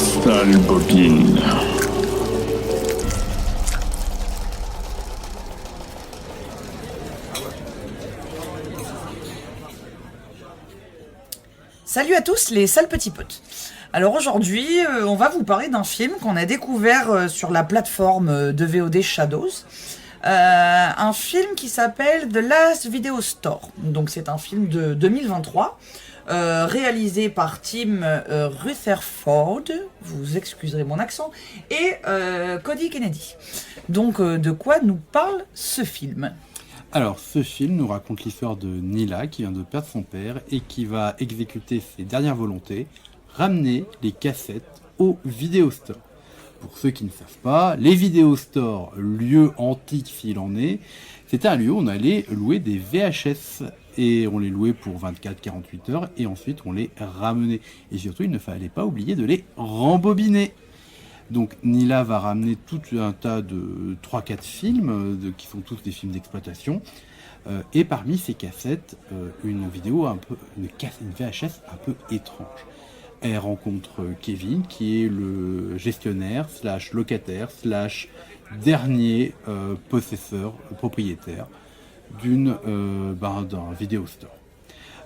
Sale bobine. Salut à tous les sales petits potes. Alors aujourd'hui, on va vous parler d'un film qu'on a découvert sur la plateforme de VOD Shadows. Un film qui s'appelle The Last Video Store. Donc c'est un film de 2023, réalisé par Tim Rutherford, vous excuserez mon accent, et Cody Kennedy. Donc de quoi nous parle ce film ? Alors, ce film nous raconte l'histoire de Nila qui vient de perdre son père et qui va exécuter ses dernières volontés, ramener les cassettes au vidéostore. Pour ceux qui ne savent pas, les vidéostores, lieu antique s'il en est, c'était un lieu où on allait louer des VHS et on les louait pour 24-48 heures et ensuite on les ramenait. Et surtout, il ne fallait pas oublier de les rembobiner. Donc Nila va ramener tout un tas de 3-4 films, qui sont tous des films d'exploitation, et parmi ces cassettes, une VHS un peu étrange. Elle rencontre Kevin, qui est le gestionnaire, / locataire, / dernier possesseur, propriétaire d'un vidéostore.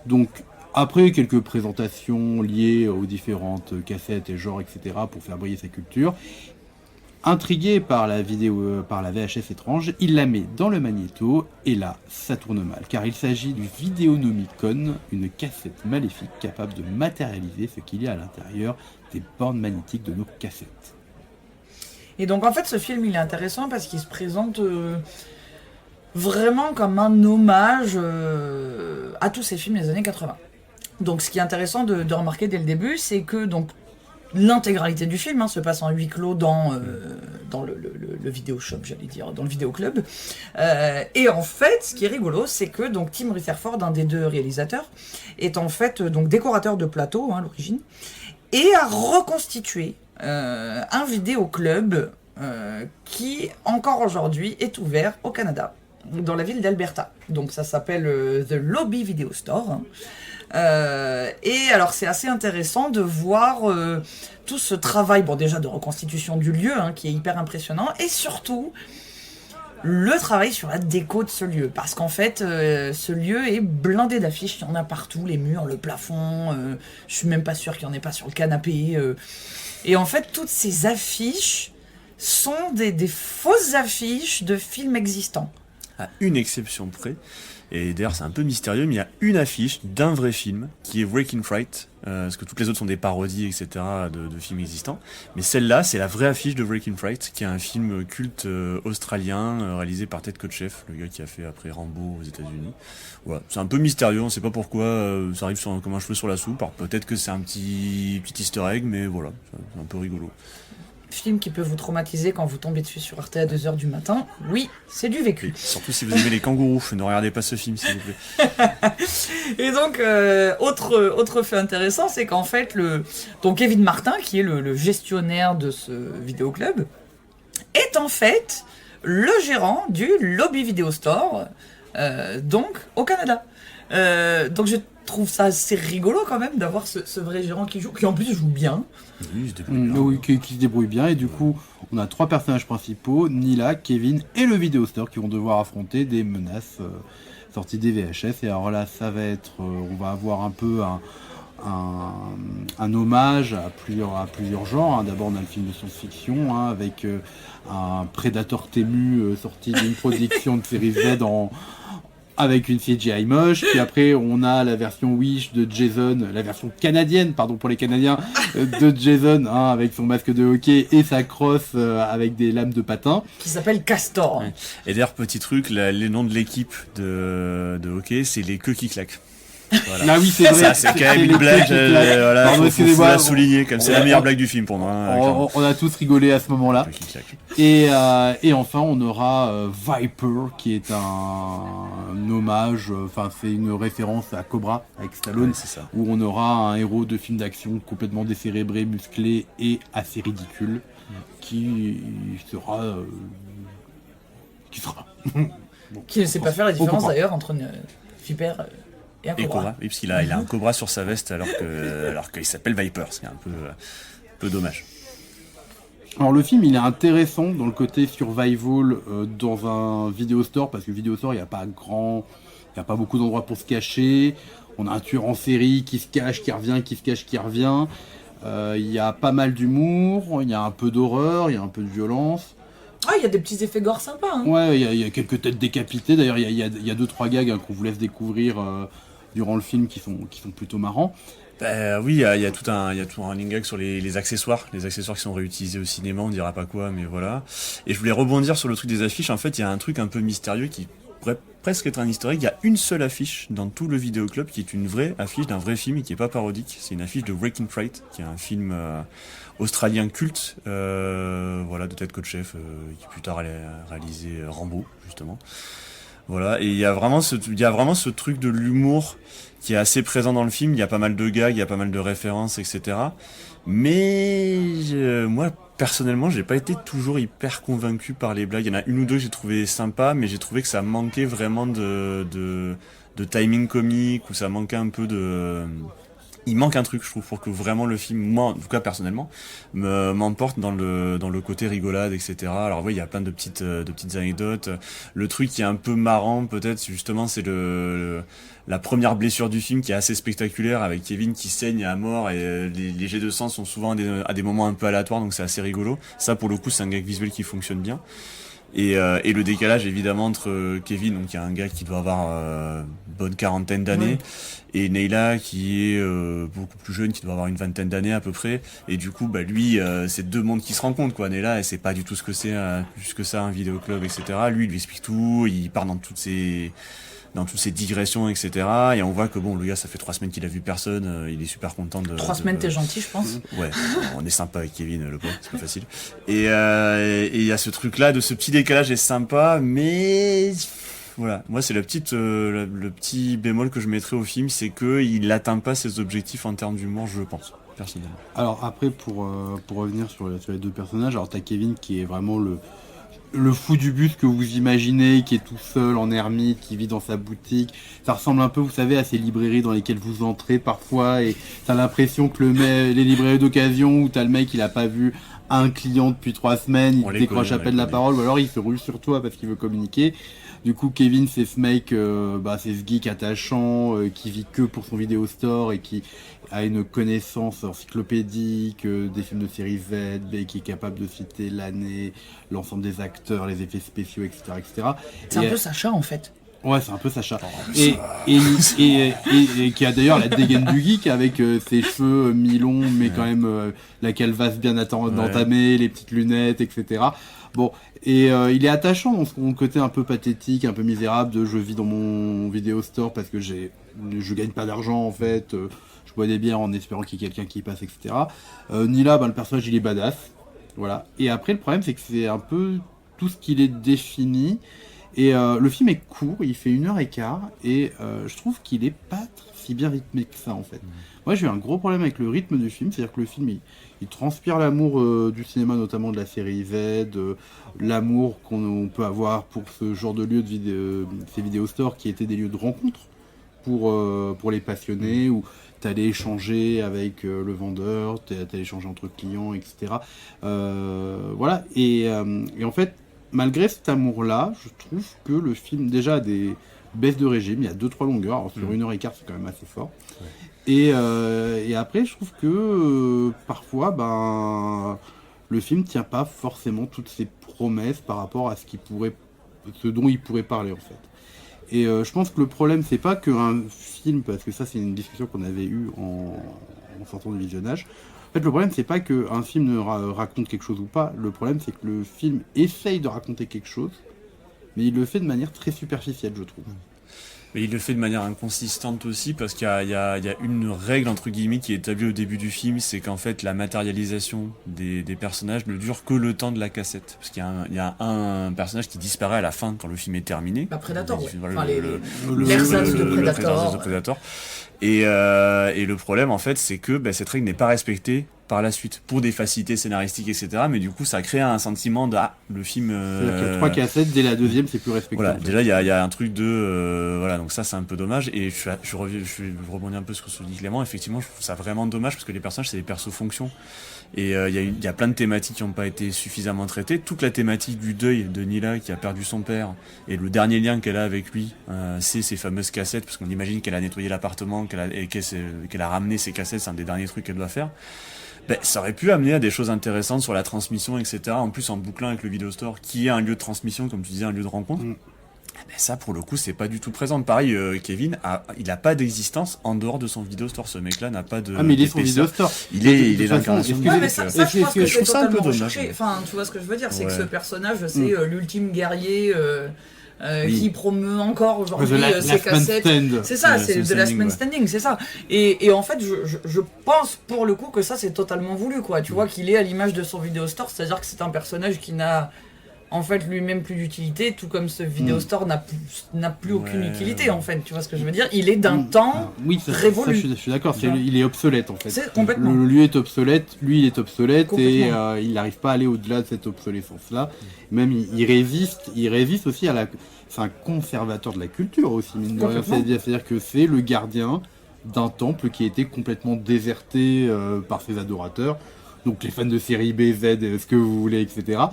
Donc, après quelques présentations liées aux différentes cassettes et genres, etc., pour faire briller sa culture, intrigué par la VHS étrange, il la met dans le magnéto, et là, ça tourne mal, car il s'agit du Vidéonomicon, une cassette maléfique capable de matérialiser ce qu'il y a à l'intérieur des bornes magnétiques de nos cassettes. Et donc en fait ce film il est intéressant parce qu'il se présente vraiment comme un hommage à tous ces films des années 80. Donc ce qui est intéressant de remarquer dès le début, c'est que donc l'intégralité du film se passe en huis clos dans le vidéo shop, j'allais dire, dans le vidéoclub. Et en fait, ce qui est rigolo, c'est que donc Tim Rutherford, un des deux réalisateurs, est en fait donc décorateur de plateau à l'origine, et a reconstitué un vidéoclub qui, encore aujourd'hui, est ouvert au Canada, dans la ville d'Alberta. Donc ça s'appelle The Lobby Video Store. Et alors c'est assez intéressant de voir tout ce travail, bon déjà de reconstitution du lieu, qui est hyper impressionnant, et surtout le travail sur la déco de ce lieu, parce qu'en fait ce lieu est blindé d'affiches, il y en a partout, les murs, le plafond, je suis même pas sûr qu'il n'y en ait pas sur le canapé, et en fait toutes ces affiches sont des fausses affiches de films existants. À une exception près, et d'ailleurs c'est un peu mystérieux, mais il y a une affiche d'un vrai film qui est Breaking Fright, parce que toutes les autres sont des parodies, etc. de films existants, mais celle-là c'est la vraie affiche de Breaking Fright, qui est un film culte australien réalisé par Ted Kotcheff, le gars qui a fait après Rambo aux États-Unis. Voilà, c'est un peu mystérieux, on sait pas pourquoi ça arrive comme un cheveu sur la soupe, alors peut-être que c'est un petit easter egg, mais voilà, c'est un peu rigolo. Film qui peut vous traumatiser quand vous tombez dessus sur Arte à 2h du matin. Oui, c'est du vécu. Oui, surtout si vous aimez les kangourous, ne regardez pas ce film, s'il vous plaît. Et donc, autre fait intéressant, c'est qu'en fait, donc Kevin Martin, qui est le gestionnaire de ce vidéoclub, est en fait le gérant du Lobby Video Store, donc au Canada. Donc je trouve ça assez rigolo quand même d'avoir ce vrai gérant qui en plus joue bien. Oui, il se débrouille bien. Oui, qui se débrouille bien, et du coup on a 3 personnages principaux, Nila, Kevin et le vidéostore, qui vont devoir affronter des menaces sorties des VHS. Et alors là ça va être, on va avoir un peu un hommage à plusieurs genres. D'abord on a le film de science-fiction, avec un Predator Temu sorti d'une production de série Z avec une CGI moche. Puis après on a la version Wish de Jason, la version canadienne, pardon pour les Canadiens, de Jason, avec son masque de hockey et sa crosse avec des lames de patin, qui s'appelle Castor. Ouais. Et d'ailleurs petit truc, les noms de l'équipe de hockey, c'est les queues qui claquent. Voilà. Ah oui, c'est vrai. Ça, c'est quand même une blague. Voilà, faut la souligner, comme c'est la meilleure blague du film pour moi. On a tous rigolé à ce moment-là. Et enfin, on aura Viper, qui est un hommage, c'est une référence à Cobra avec Stallone, c'est ça. Où on aura un héros de film d'action complètement décérébré, musclé et assez ridicule, qui sera. Qui ne sait pas faire la différence d'ailleurs entre une vipère et un cobra. Oui, parce qu'il a un cobra sur sa veste alors qu'il s'appelle Viper, ce qui est un peu peu dommage. Alors le film il est intéressant dans le côté survival dans un vidéo store, parce que vidéo store il n'y a pas beaucoup d'endroits pour se cacher. On a un tueur en série qui se cache, qui revient, qui se cache, qui revient. Il y a pas mal d'humour, il y a un peu d'horreur, il y a un peu de violence. Ah, il y a des petits effets gore sympas. Hein. Ouais, il y a quelques têtes décapitées. D'ailleurs, il y a 2-3 gags qu'on vous laisse découvrir durant le film qui sont plutôt marrants. Oui, il y a tout un running gag sur les accessoires qui sont réutilisés au cinéma, on dira pas quoi, mais voilà. Et je voulais rebondir sur le truc des affiches. En fait, il y a un truc un peu mystérieux qui pourrait presque être un historique. Il y a une seule affiche dans tout le vidéoclub qui est une vraie affiche d'un vrai film et qui est pas parodique. C'est une affiche de Wreck-It Fright, qui est un film australien culte, voilà, de Ted Kotcheff, qui plus tard a réalisé Rambo, justement. Voilà, et il y a vraiment ce truc de l'humour qui est assez présent dans le film. Il y a pas mal de gags, il y a pas mal de références, etc. Mais moi, personnellement, j'ai pas été toujours hyper convaincu par les blagues. Il y en a une ou deux que j'ai trouvé sympa, mais j'ai trouvé que ça manquait vraiment de timing comique, ou ça manquait un peu de... Il manque un truc, je trouve, pour que vraiment le film, moi, en tout cas personnellement, m'emporte dans le côté rigolade, etc. Alors oui, il y a plein de petites anecdotes. Le truc qui est un peu marrant, peut-être, justement, c'est la première blessure du film qui est assez spectaculaire, avec Kevin qui saigne à mort, et les jets de sang sont souvent à des moments un peu aléatoires, donc c'est assez rigolo. Ça, pour le coup, c'est un gag visuel qui fonctionne bien. Et le décalage évidemment entre Kevin, donc il y a un gars qui doit avoir bonne quarantaine d'années, et Neyla qui est beaucoup plus jeune, qui doit avoir une vingtaine d'années à peu près, et du coup lui c'est deux mondes qui se rencontrent quoi. Neyla elle sait pas du tout ce que c'est plus que ça un vidéoclub, etc. Lui il lui explique tout, il part dans toutes ces digressions, etc. Et on voit que bon, le gars, ça fait 3 semaines qu'il a vu personne, il est super content de... 3 semaines, t'es gentil, je pense. Ouais, on est sympa avec Kevin, le pauvre, c'est plus facile. Et il y a ce truc-là, de ce petit décalage est sympa, mais... Voilà, moi c'est le petit bémol que je mettrais au film, c'est qu'il n'atteint pas ses objectifs en termes d'humour, je pense, personnellement. Alors après, pour revenir sur les deux personnages, alors t'as Kevin qui est vraiment le fou du bus que vous imaginez, qui est tout seul en ermite, qui vit dans sa boutique. Ça ressemble un peu, vous savez, à ces librairies dans lesquelles vous entrez parfois et t'as l'impression que les librairies d'occasion où t'as le mec, il a pas vu un client depuis 3 semaines, il décroche à peine la parole, ou alors il se rue sur toi parce qu'il veut communiquer. Du coup, Kevin, c'est ce mec, c'est ce geek attachant, qui vit que pour son vidéo store et qui a une connaissance encyclopédique des films de série Z, qui est capable de citer l'année, l'ensemble des acteurs, les effets spéciaux, etc., etc. C'est un peu Sacha, en fait. Ouais, c'est un peu Sacha. Et qui a d'ailleurs la dégaine du geek avec ses cheveux mi-longs, mais quand même la calvasse bien entamée, les petites lunettes, etc. Bon, et il est attachant dans son côté un peu pathétique, un peu misérable de je vis dans mon vidéo store parce que je gagne pas d'argent en fait, je bois des bières en espérant qu'il y ait quelqu'un qui y passe, etc. Nila, le personnage il est badass, voilà. Et après le problème c'est que c'est un peu tout ce qu'il est défini. Et le film est court, il fait 1h15 et je trouve qu'il est pas si bien rythmé que ça en fait. Moi j'ai eu un gros problème avec le rythme du film, c'est-à-dire que le film il transpire l'amour du cinéma, notamment de la série Z, l'amour qu'on peut avoir pour ce genre de lieu ces vidéo stores qui étaient des lieux de rencontre pour les passionnés, où t'allais échanger avec le vendeur, t'allais échanger entre clients, etc. Voilà, et en fait, malgré cet amour-là, je trouve que le film déjà a des baisses de régime, il y a 2-3 longueurs, alors sur 1h15 c'est quand même assez fort. Ouais. Et après, je trouve que parfois, le film tient pas forcément toutes ses promesses par rapport à ce dont il pourrait parler en fait. Et je pense que le problème, c'est pas qu'un film, parce que ça c'est une discussion qu'on avait eue en sortant du visionnage. En fait, le problème, c'est pas qu'un film ne raconte quelque chose ou pas. Le problème, c'est que le film essaye de raconter quelque chose, mais il le fait de manière très superficielle, je trouve. Mais il le fait de manière inconsistante aussi, parce qu'il y a une règle entre guillemets qui est établie au début du film, c'est qu'en fait la matérialisation des personnages ne dure que le temps de la cassette, parce qu'il y a un personnage qui disparaît à la fin quand le film est terminé. Predator, ouais. L'ersatz de Predator. Et le problème en fait, c'est que cette règle n'est pas respectée par la suite pour des facilités scénaristiques, etc. Mais du coup, ça crée un sentiment de le film. C'est-à-dire qu'il y a 3 cassettes, dès la deuxième, c'est plus respectable. Voilà, déjà il y a un truc de voilà, donc ça c'est un peu dommage. Et je rebondis un peu sur ce que dit Clément. Effectivement, je trouve ça vraiment dommage parce que les personnages c'est des persos fonctions. Et il y a plein de thématiques qui n'ont pas été suffisamment traitées. Toute la thématique du deuil de Nila qui a perdu son père et le dernier lien qu'elle a avec lui, c'est ces fameuses cassettes, parce qu'on imagine qu'elle a nettoyé l'appartement, qu'elle a ramené ses cassettes, c'est un des derniers trucs qu'elle doit faire. Ben, ça aurait pu amener à des choses intéressantes sur la transmission, etc. En plus, en bouclant avec le Video Store, qui est un lieu de transmission, comme tu disais, un lieu de rencontre. Ben ça, pour le coup, c'est pas du tout présent. Pareil, Kevin, il a pas d'existence en dehors de son Video Store. Ce mec-là n'a pas de. Ah, mais il est son Video Store. Il est l'incarnation. Ouais, mais ça, je pense que c'est ça un peu totalement dommage. recherché. Enfin, tu vois ce que je veux dire, c'est que Ouais. ce personnage, c'est l'ultime guerrier Oui. qui promeut encore aujourd'hui The Last ses Man cassettes. Stand. C'est ça, Ouais, c'est c'est The Last standing, Man ouais. Standing, c'est ça. Et en fait, je pense pour le coup que ça, c'est totalement voulu, quoi. Tu vois, qu'il est à l'image de son Video Store, c'est-à-dire que c'est un personnage qui n'a en fait lui-même plus d'utilité, tout comme ce Video Store n'a plus aucune Ouais. utilité, en fait. Tu vois ce que je veux dire? Il est d'un temps Oui, ça, révolu. je suis d'accord, Tu vois. il est obsolète en fait. C'est complètement. Le lieu est obsolète, lui il est obsolète et Complètement. il n'arrive pas à aller au-delà de cette obsolescence-là. Même il résiste aussi à la... C'est un conservateur de la culture aussi, mine de rien. Complètement. C'est-à-dire que c'est le gardien d'un temple qui a été complètement déserté par ses adorateurs. Donc les fans de série B, Z, ce que vous voulez, etc.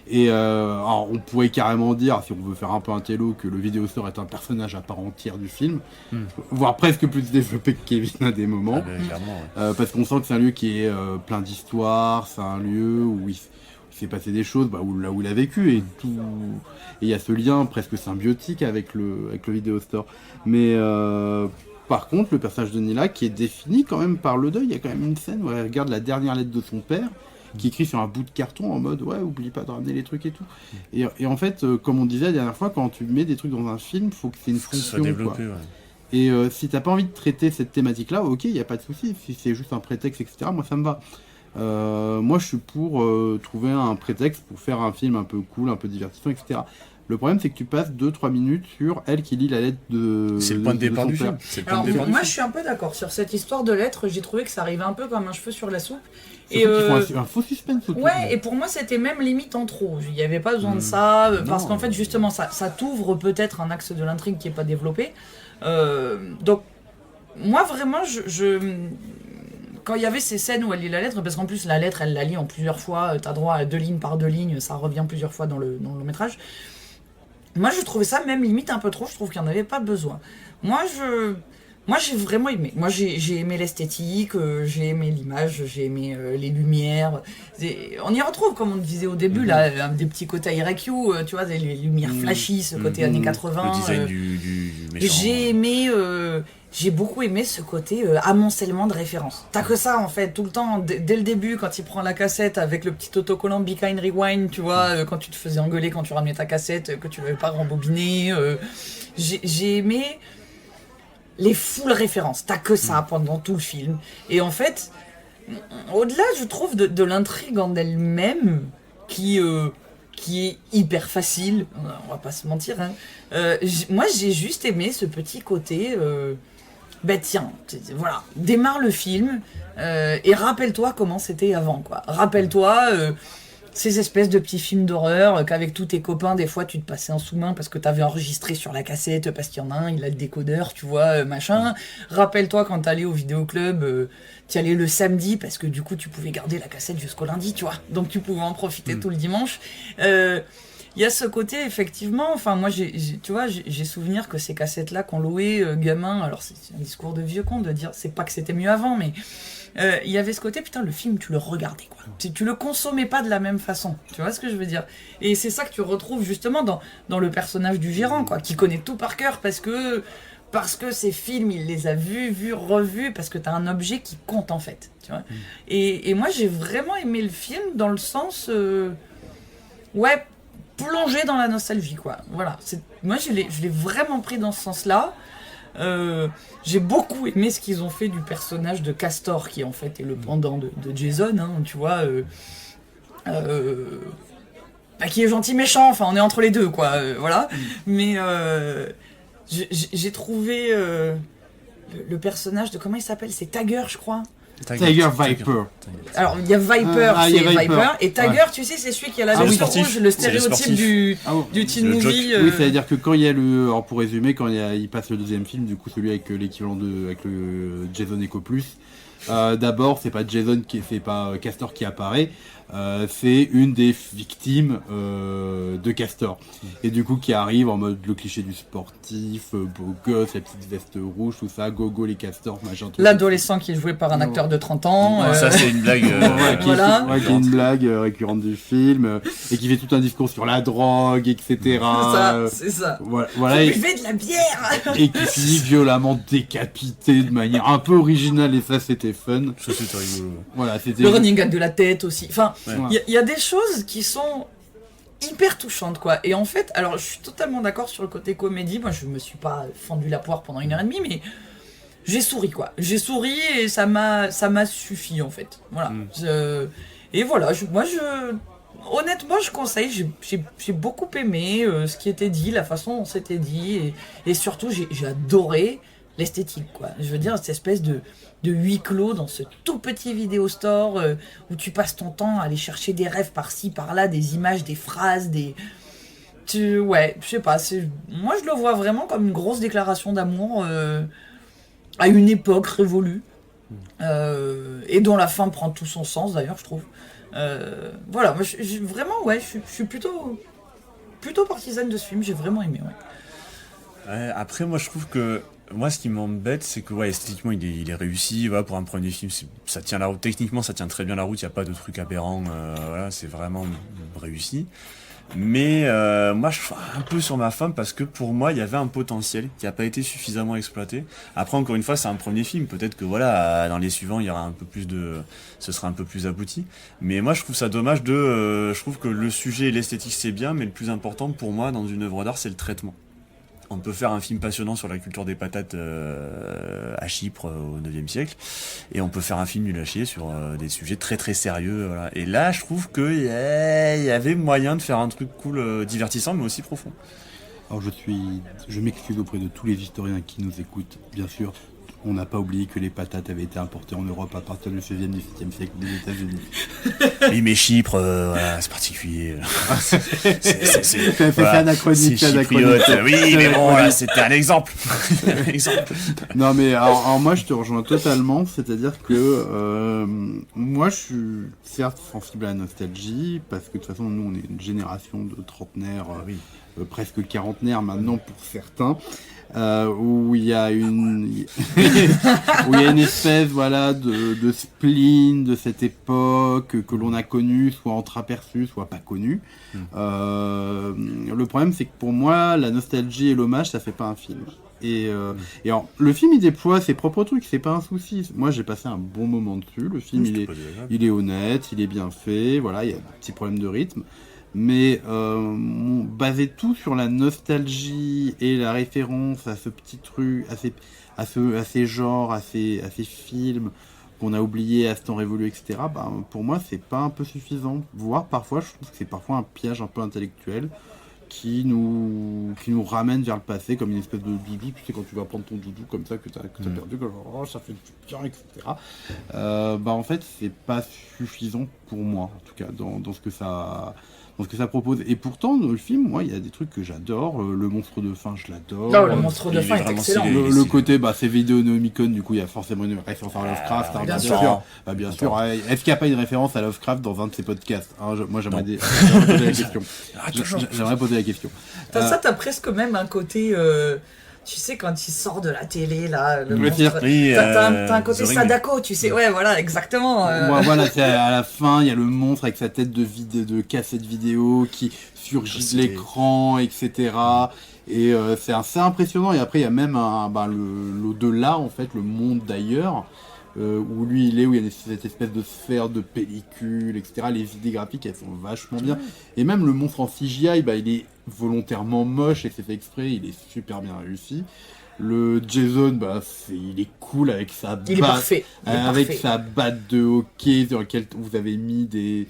Et alors on pourrait carrément dire, si on veut faire un peu un télo, que le Video Store est un personnage à part entière du film, voire presque plus développé que Kevin à des moments. Ah, ben, clairement, ouais. Parce qu'on sent que c'est un lieu qui est plein d'histoires, c'est un lieu où il s'est passé des choses, là où il a vécu, et tout. Et il y a ce lien presque symbiotique avec le Video Store. Mais par contre, le personnage de Nila, qui est défini quand même par le deuil, il y a quand même une scène où elle regarde la dernière lettre de son père, qui écrit sur un bout de carton en mode ouais, oublie pas de ramener les trucs et tout. Et en fait, comme on disait la dernière fois, quand tu mets des trucs dans un film, faut que c'est une Faut que ce fonction. soit développé, Quoi. ouais. Et si t'as pas envie de traiter cette thématique-là, ok, il n'y a pas de souci. Si c'est juste un prétexte, etc., moi ça me va. Moi je suis pour trouver un prétexte pour faire un film un peu cool, un peu divertissant, etc. Le problème c'est que tu passes 2-3 minutes sur elle qui lit la lettre de. C'est le point de départ son du père. film. C'est le point Alors de départ du moi film. je suis un peu d'accord sur cette histoire de lettres, j'ai trouvé que ça arrivait un peu comme un cheveu sur la soupe. Surtout qu'ils font un faux suspense autour. Ouais, et pour moi c'était même limite en trop. Il n'y avait pas besoin de ça, parce Non. qu'en fait justement ça t'ouvre peut-être un axe de l'intrigue qui n'est pas développé. Donc moi vraiment quand il y avait ces scènes où elle lit la lettre, parce qu'en plus la lettre elle la lit en plusieurs fois, t'as droit à 2 lignes par 2 lignes, ça revient plusieurs fois dans le métrage. Moi je trouvais ça même limite un peu trop, je trouve qu'il n'y en avait pas besoin. Moi j'ai vraiment aimé. Moi j'ai aimé l'esthétique, j'ai aimé l'image, j'ai aimé les lumières. On y retrouve, comme on disait au début, là, des petits côtés IRQ, tu vois, les lumières flashy, ce côté années 80. Le design du méchant. J'ai aimé, j'ai beaucoup aimé ce côté amoncellement de références. T'as que ça en fait, tout le temps, dès le début, quand il prend la cassette avec le petit autocollant Be Kind Rewind, tu vois, quand tu te faisais engueuler quand tu ramenais ta cassette, que tu l'avais pas rembobiné. J'ai aimé les full références. T'as que ça pendant tout le film. Et en fait, au-delà, je trouve, de l'intrigue en elle-même, qui est hyper facile, on va pas se mentir, hein. Moi j'ai juste aimé ce petit côté, ben tiens, voilà, démarre le film, et rappelle-toi comment c'était avant, quoi. Rappelle-toi ces espèces de petits films d'horreur qu'avec tous tes copains, des fois tu te passais en sous-main parce que t'avais enregistré sur la cassette, parce qu'il y en a un, il a le décodeur, tu vois, machin. Rappelle-toi quand t'allais au vidéoclub, tu allais le samedi parce que du coup tu pouvais garder la cassette jusqu'au lundi, tu vois. Donc tu pouvais en profiter tout le dimanche. Il y a ce côté, effectivement, enfin moi j'ai souvenir que ces cassettes-là qu'on louait gamin, alors c'est un discours de vieux con de dire, c'est pas que c'était mieux avant, mais il y avait ce côté, putain, le film, tu le regardais, quoi. Tu le consommais pas de la même façon, tu vois ce que je veux dire. Et c'est ça que tu retrouves justement dans le personnage du gérant, quoi, qui connaît tout par cœur parce que ces films, il les a vus, revus, parce que t'as un objet qui compte, en fait, tu vois. Et moi, j'ai vraiment aimé le film dans le sens... ouais, plonger dans la nostalgie, quoi. Voilà. Moi, je l'ai vraiment pris dans ce sens-là. J'ai beaucoup aimé ce qu'ils ont fait du personnage de Castor, qui en fait est le pendant de Jason, hein, tu vois. Qui est gentil méchant, enfin on est entre les deux, quoi. Voilà. Mais j'ai trouvé le personnage de, comment il s'appelle, c'est Tagger, je crois. Tiger Viper. Alors, il y a Viper, il y a c'est Viper. Viper, et Tiger, tu sais, c'est celui qui a la C'est le veste sportif. rouge, le C'est le stéréotype sportif. du teen le movie. Oui, c'est-à-dire que quand il y a alors pour résumer, quand il passe le deuxième film, du coup celui avec l'équivalent avec le Jason Echo Plus, d'abord c'est pas Jason c'est pas Castor qui apparaît, c'est une des victimes de Castor. Et du coup qui arrive en mode le cliché du sportif, beau gosse, la petite veste rouge, tout ça, go les Castors, machin. Tout L'adolescent qui est joué par un acteur de 30 ans. Bon, ça c'est une blague. Ouais, Voilà. qui est une blague récurrente du film, et qui fait tout un discours sur la drogue, etc. C'est ça. Voilà, et, Buvez de la bière. et qui finit violemment décapité de manière un peu originale, et ça c'était fun. Ça c'était rigolo. Voilà, c'était. Le running gag de la tête aussi. Enfin, Ouais. il y a des choses qui sont hyper touchantes, quoi. Et en fait, alors je suis totalement d'accord sur le côté comédie. Moi, je me suis pas fendu la poire pendant 1h30, mais j'ai souri, quoi. J'ai souri et ça m'a suffi, en fait. Voilà. Et voilà, honnêtement, je conseille. J'ai beaucoup aimé ce qui était dit, la façon dont c'était dit, et surtout, j'ai adoré l'esthétique, quoi. Je veux dire, cette espèce de huis clos dans ce tout petit vidéo store où tu passes ton temps à aller chercher des rêves par-ci, par-là, des images, des phrases, ouais, je sais pas. Moi, je le vois vraiment comme une grosse déclaration d'amour à une époque révolue et dont la fin prend tout son sens, d'ailleurs, je trouve. Voilà, moi, vraiment, ouais, je suis plutôt partisane de ce film. J'ai vraiment aimé, ouais. Ouais, après, moi je trouve que. Moi, ce qui m'embête, c'est que ouais, esthétiquement, il est réussi. Voilà, pour un premier film, ça tient la route. Techniquement, ça tient très bien la route. Il n'y a pas de truc aberrant. Voilà, c'est vraiment réussi. Mais moi, je suis un peu sur ma faim parce que pour moi, il y avait un potentiel qui n'a pas été suffisamment exploité. Après, encore une fois, c'est un premier film. Peut-être que voilà, dans les suivants, il y aura un peu plus ce sera un peu plus abouti. Mais moi, je trouve ça dommage je trouve que le sujet et l'esthétique, c'est bien, mais le plus important pour moi dans une œuvre d'art, c'est le traitement. On peut faire un film passionnant sur la culture des patates à Chypre au 9e siècle, et on peut faire un film nul à chier sur des sujets très très sérieux. Voilà. Et là, je trouve qu'il y avait moyen de faire un truc cool, divertissant, mais aussi profond. Alors je m'excuse auprès de tous les historiens qui nous écoutent, bien sûr. On n'a pas oublié que les patates avaient été importées en Europe à partir du 16e, 17e siècle des États-Unis. Oui, mais Chypre, voilà, c'est particulier. C'est anachronique, c'est chypriote. Oui, mais bon, là, c'était un exemple. Non, mais alors moi, je te rejoins totalement. C'est-à-dire que moi, je suis certes sensible à la nostalgie, parce que de toute façon, nous, on est une génération de trentenaires, presque quarantenaires maintenant pour certains. Où il y a une espèce de spleen de cette époque que l'on a connue, soit entreaperçue, soit pas connue. Le problème, c'est que pour moi, la nostalgie et l'hommage, ça fait pas un film. Et alors, le film, il déploie ses propres trucs, c'est pas un souci. Moi, j'ai passé un bon moment dessus. Le film, il est honnête, il est bien fait. Voilà, il y a un petit problème de rythme. Mais baser tout sur la nostalgie et la référence à ce petit truc, à ces genres, à ces films qu'on a oubliés, à ce temps révolu, etc. Pour moi, c'est pas un peu suffisant. Voire parfois, je trouve que c'est parfois un piège un peu intellectuel qui nous ramène vers le passé comme une espèce de doudou. Tu sais, quand tu vas prendre ton doudou comme ça que t'as perdu, que ça fait du bien, etc. En fait, c'est pas suffisant pour moi, en tout cas, dans ce que ça propose. Et pourtant, dans le film, moi, il y a des trucs que j'adore. Le monstre de fin, je l'adore. Non, le monstre de fin est excellent. Le côté, c'est Vidéonomicon, du coup, il y a forcément une référence à Lovecraft. Bien sûr. Bien sûr. Est-ce qu'il n'y a pas une référence à Lovecraft dans un de ses podcasts, moi, j'aimerais poser la question. J'aimerais poser la question. Ça, t'as presque même un côté... tu sais, quand il sort de la télé, là, le monstre, t'as un côté Sadako, tu sais, ouais, voilà, exactement. Voilà, c'est à la fin, il y a le monstre avec sa tête de cassette vidéo qui surgit de l'écran, etc. Et c'est assez impressionnant. Et après, il y a même l'au-delà, en fait, le monde d'ailleurs, où lui il est, où il y a cette espèce de sphère de pellicule, etc. Les idées graphiques, elles sont vachement bien. Et même le monstre en CGI, il est volontairement moche et c'est fait exprès, il est super bien réussi. Le Jason, il est cool avec sa batte. Il est parfait. Sa batte de hockey sur laquelle vous avez mis des...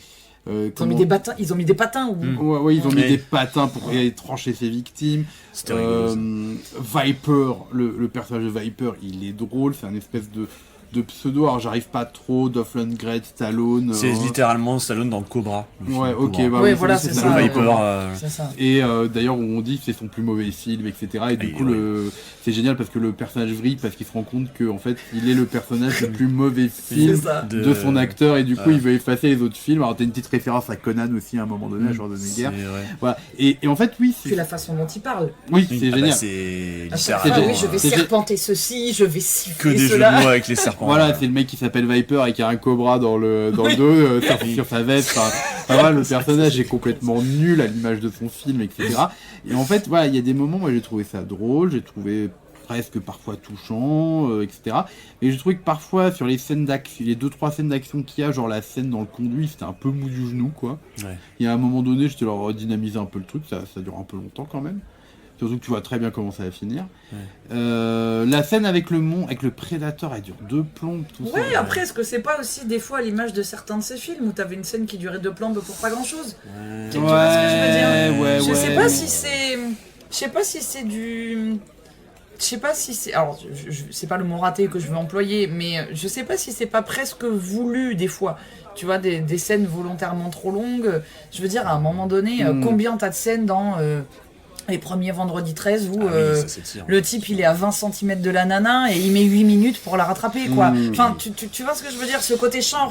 Ils ont mis des patins. Ils ont mis des patins. Ouais, ils ont mis des patins pour trancher ses victimes. Viper, le personnage de Viper, il est drôle. C'est un espèce de de pseudo, alors j'arrive pas trop, Dolph Lundgren, Stallone. C'est littéralement Stallone dans Cobra. le film Ouais, ok, Cobra. bah Ouais, oui, voilà, c'est c'est ça. ça. Le Viper, C'est ça. Et d'ailleurs, on dit que c'est son plus mauvais film, etc. Et du coup, c'est génial parce que le personnage vrille, parce qu'il se rend compte que en fait, il est le personnage le plus mauvais film C'est ça. de son acteur, et du coup, Voilà. il veut effacer les autres films. Alors, t'as une petite référence à Conan aussi à un moment donné, à genre de C'est guerre. vrai. Voilà. Et en fait, oui, Puis la façon dont il parle. oui, c'est Ah bah, génial. c'est À chaque littéralement, fois, oui, je vais c'est- serpenter ceci, je vais que siffler des jeux de cela. mots avec les serpents. Voilà, c'est le mec qui s'appelle Viper et qui a un cobra dans le Oui. dos, sur sa veste. Enfin, voilà, le personnage est complètement nul à l'image de son film, etc. Et en fait, voilà, il y a des moments, moi j'ai trouvé ça drôle, j'ai trouvé presque parfois touchant, etc. Mais j'ai trouvé que parfois sur les scènes d'action, les 2-3 scènes d'action qu'il y a, genre la scène dans le conduit, c'était un peu mou du genou, quoi. Ouais. Il y a un moment donné, j'étais leur dynamiser un peu le truc, ça dure un peu longtemps quand même. Surtout que tu vois très bien comment ça va finir. La scène avec avec le prédateur, elle dure 2 plombes, tout ça. Ouais, après, est-ce que c'est pas aussi des fois à l'image de certains de ces films où t'avais une scène qui durait 2 plombes pour pas grand chose? Tu vois ce que je veux dire? Ouais, Je sais ouais. pas si c'est. Je sais pas si c'est du. Je sais pas si c'est. Alors, c'est pas le mot raté que je veux employer, mais je sais pas si c'est pas presque voulu des fois. Tu vois, des scènes volontairement trop longues. Je veux dire, à un moment donné, combien t'as de scènes dans les premiers vendredis 13 où Ah oui, ça s'étire. le type il est à 20 cm de la nana et il met 8 minutes pour la rattraper, quoi. Mm. Enfin, tu vois ce que je veux dire? Ce côté chant,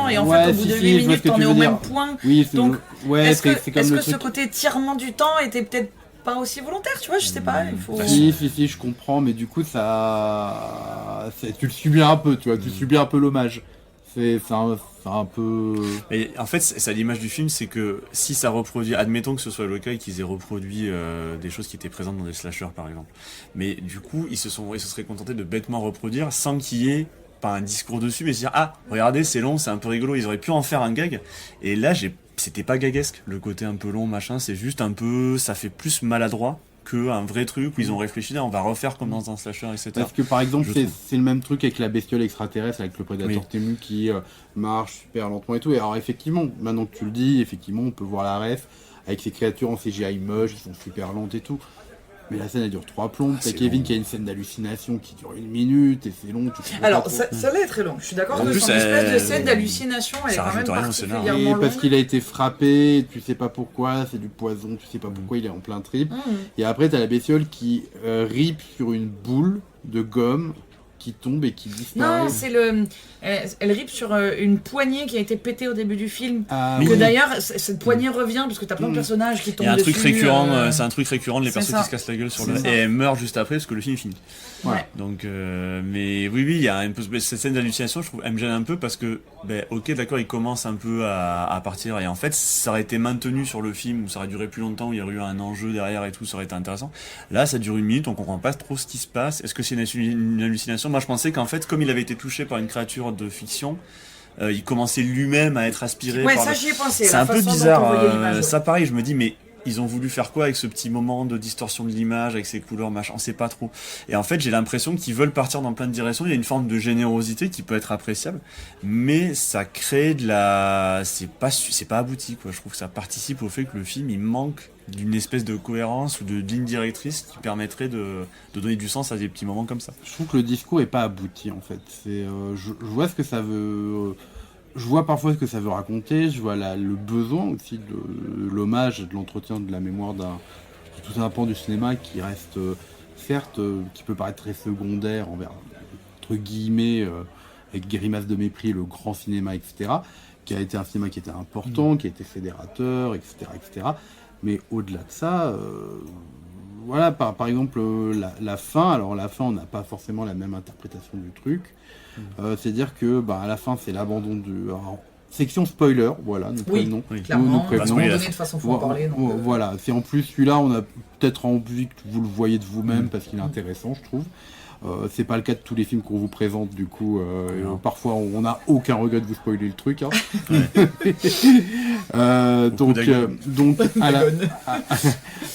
et en Ouais, fait, au bout si, de si, 8 je vois ce minutes, que t'en tu es veux au dire. même point. Oui, Donc, ouais, Est-ce que, c'est comme est-ce le que ce truc. côté tirement du temps était peut-être pas aussi volontaire, tu vois? Je sais pas, il faut... Si, je comprends, mais du coup, tu le subis un peu, tu vois, tu subis un peu l'hommage. C'est un peu. Et en fait, c'est à l'image du film, c'est que si ça reproduit, admettons que ce soit le cas et qu'ils aient reproduit des choses qui étaient présentes dans des slashers par exemple, mais du coup ils se seraient contentés de bêtement reproduire sans qu'il y ait pas un discours dessus, mais se dire ah regardez c'est long, c'est un peu rigolo, ils auraient pu en faire un gag. Et là c'était pas gaguesque, le côté un peu long machin, c'est juste un peu, ça fait plus maladroit que un vrai truc où ils ont réfléchi là on va refaire comme dans un slasher, etc. Parce que par exemple, Je c'est trouve. le même truc avec la bestiole extraterrestre, avec le prédateur Oui. Temu qui marche super lentement et tout. Et alors, effectivement, maintenant que tu le dis, effectivement, on peut voir la ref avec ces créatures en CGI moche, qui sont super lentes et tout. Mais la scène elle dure 3 plombes. T'as c'est Kevin long. qui a une scène d'hallucination qui dure 1 minute et c'est long. Tu comprends Alors, pas trop. celle-là est très longue. Je suis d'accord En que plus, son espèce de elle- scène d'hallucination, elle est ça quand même rajoute rien au scénar. particulièrement Et longue. parce qu'il a été frappé, tu sais pas pourquoi, c'est du poison, tu sais pas pourquoi il est en plein trip. Et après t'as la bestiole qui rip sur une boule de gomme qui tombe et qui disparaît. Non, c'est le... Elle rip sur une poignée qui a été pétée au début du film. Ah, Que oui. d'ailleurs, cette poignée revient parce que t'as plein de personnages qui Il tombent y a un truc dessus, récurrent, c'est un truc récurrent de les c'est personnes ça. qui se cassent la gueule sur C'est le. ça. Et elles meurent juste après parce que le film est fini. Ouais. Donc, mais oui, il y a un peu cette scène d'hallucination, je trouve, elle me gêne un peu parce que, ok, d'accord, il commence un peu à partir et en fait, ça aurait été maintenu sur le film où ça aurait duré plus longtemps, où il y aurait eu un enjeu derrière et tout, ça aurait été intéressant. Là, ça dure 1 minute, on comprend pas trop ce qui se passe. Est-ce que c'est une hallucination? Moi, je pensais qu'en fait, comme il avait été touché par une créature de fiction, il commençait lui-même à être aspiré Ouais, par ça le- j'y ai pensé. C'est la un peu façon dont bizarre. on voyait l'image, ouais. Ça, pareil, je me dis, mais ils ont voulu faire quoi avec ce petit moment de distorsion de l'image, avec ces couleurs, machin, on sait pas trop. Et en fait, j'ai l'impression qu'ils veulent partir dans plein de directions. Il y a une forme de générosité qui peut être appréciable, mais ça crée de la. C'est pas abouti, quoi. Je trouve que ça participe au fait que le film, il manque d'une espèce de cohérence ou de ligne directrice qui permettrait de donner du sens à des petits moments comme ça. Je trouve que le discours est pas abouti en fait. Je vois ce que ça veut. Je vois parfois ce que ça veut raconter. Je vois le besoin aussi de l'hommage, de l'entretien de la mémoire de tout un pan du cinéma qui reste certes, qui peut paraître très secondaire envers entre guillemets avec grimace de mépris le grand cinéma, etc. Qui a été un cinéma qui était important, qui a été fédérateur, etc., etc. Mais au-delà de ça. Voilà, par exemple, la fin. Alors, la fin, on n'a pas forcément la même interprétation du truc. C'est-à-dire que, à la fin, c'est l'abandon du. Alors, section spoiler, voilà, nous Oui, prévenons. oui. Clairement, Nous à un prévenons. moment la donné, fin. de toute façon, faut en parler. donc, Voilà, c'est en plus celui-là, on a peut-être envie que vous le voyez de vous-même parce qu'il est intéressant, je trouve. C'est pas le cas de tous les films qu'on vous présente, du coup, parfois on n'a aucun regret de vous spoiler le truc. Hein. Donc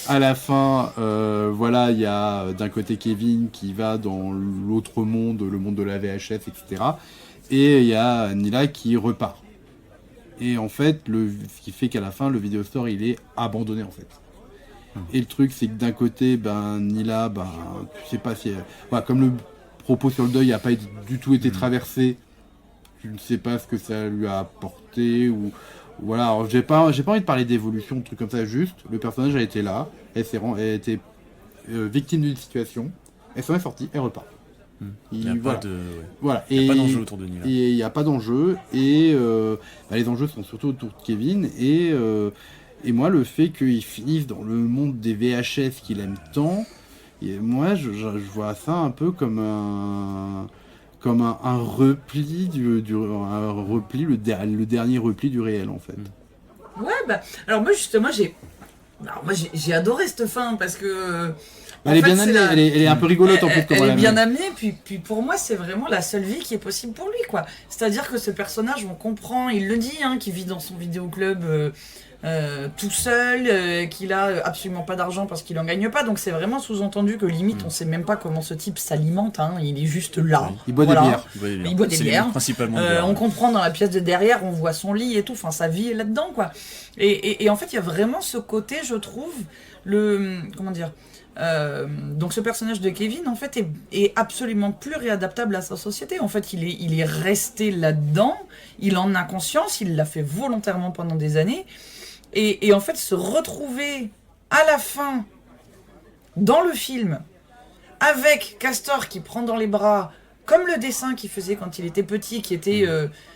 à la fin, voilà, il y a d'un côté Kevin qui va dans l'autre monde, le monde de la VHS, etc. Et il y a Nila qui repart. Et en fait, ce qui fait qu'à la fin, le vidéo store, il est abandonné, en fait. Et le truc, c'est que d'un côté, Nila, tu sais pas si... Voilà, comme le propos sur le deuil n'a pas du tout été traversé. Tu ne sais pas ce que ça lui a apporté ou voilà. Alors, j'ai pas envie de parler d'évolution, de trucs comme ça. Juste, le personnage a été là, elle a été victime d'une situation, elle s'en est sortie, elle repart. Il n'y a voilà. pas de... Voilà. Il n'y a pas d'enjeu autour de Nila. Et il n'y a pas d'enjeu et les enjeux sont surtout autour de Kevin et moi le fait qu'il finisse dans le monde des VHS qu'il aime tant, et moi je vois ça un peu comme un repli le dernier repli du réel en fait. Ouais, bah, alors moi justement j'ai adoré cette fin parce que Elle est bien amenée, elle est un peu rigolote en plus. Elle est bien amenée, puis pour moi c'est vraiment la seule vie qui est possible pour lui, quoi. C'est-à-dire que ce personnage, on comprend, il le dit, hein, qu'il vit dans son vidéoclub tout seul, qu'il a absolument pas d'argent parce qu'il en gagne pas, donc c'est vraiment sous-entendu que limite on sait même pas comment ce type s'alimente, hein, il est juste là. Oui, il boit des bières. Il boit des bières. Principalement On comprend dans la pièce de derrière, on voit son lit et tout, enfin sa vie est là-dedans, quoi. Et en fait il y a vraiment ce côté, je trouve, donc ce personnage de Kevin en fait est absolument plus réadaptable à sa société. En fait il est resté là-dedans, il en a conscience, il l'a fait volontairement pendant des années et en fait se retrouver à la fin dans le film avec Castor qui prend dans les bras comme le dessin qu'il faisait quand il était petit, qui était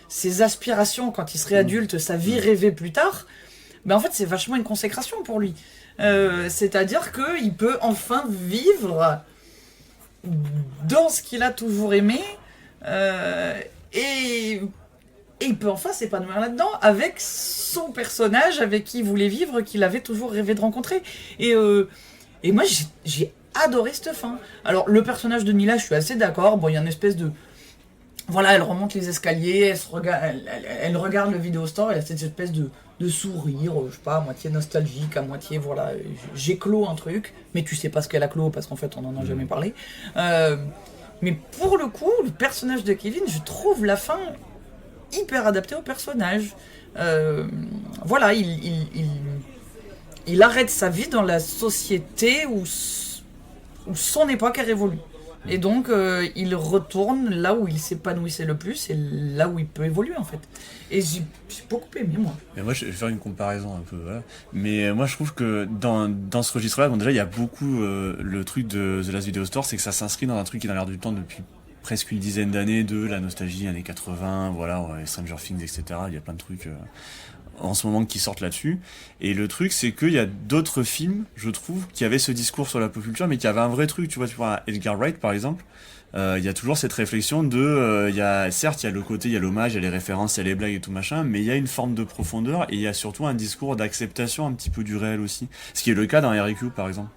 ses aspirations quand il serait adulte, sa vie rêvée plus tard, ben en fait c'est vachement une consécration pour lui. C'est-à-dire qu'il peut enfin vivre dans ce qu'il a toujours aimé et il peut enfin s'épanouir là-dedans avec son personnage avec qui il voulait vivre, qu'il avait toujours rêvé de rencontrer. Et moi j'ai adoré cette fin. Alors le personnage de Nila, je suis assez d'accord, bon il y a une espèce de... Voilà, elle remonte les escaliers, elle regarde le vidéo store, elle a cette espèce de sourire, je sais pas, à moitié nostalgique, à moitié, voilà, j'ai clos un truc, mais tu sais pas ce qu'elle a clos, parce qu'en fait, on en a jamais parlé. Mais pour le coup, le personnage de Kevin, je trouve la fin hyper adaptée au personnage. Voilà, il arrête sa vie dans la société où son époque est révolue. Et donc, il retourne là où il s'épanouissait le plus et là où il peut évoluer, en fait. Et j'ai beaucoup aimé, moi. Mais moi, je vais faire une comparaison un peu, voilà. Mais moi, je trouve que dans ce registre-là, bon, déjà, il y a beaucoup le truc de The Last Video Store, c'est que ça s'inscrit dans un truc qui est dans l'air du temps depuis presque une dizaine d'années, de la nostalgie années 80, voilà, ouais, Stranger Things, etc. Il y a plein de trucs en ce moment qui sortent là-dessus. Et le truc, c'est qu'il y a d'autres films, je trouve, qui avaient ce discours sur la pop culture, mais qui avaient un vrai truc. Tu vois, Edgar Wright, par exemple, il y a toujours cette réflexion de... certes, il y a le côté, il y a l'hommage, il y a les références, il y a les blagues et tout machin, mais il y a une forme de profondeur, et il y a surtout un discours d'acceptation un petit peu du réel aussi. Ce qui est le cas dans R.I.Q., par exemple.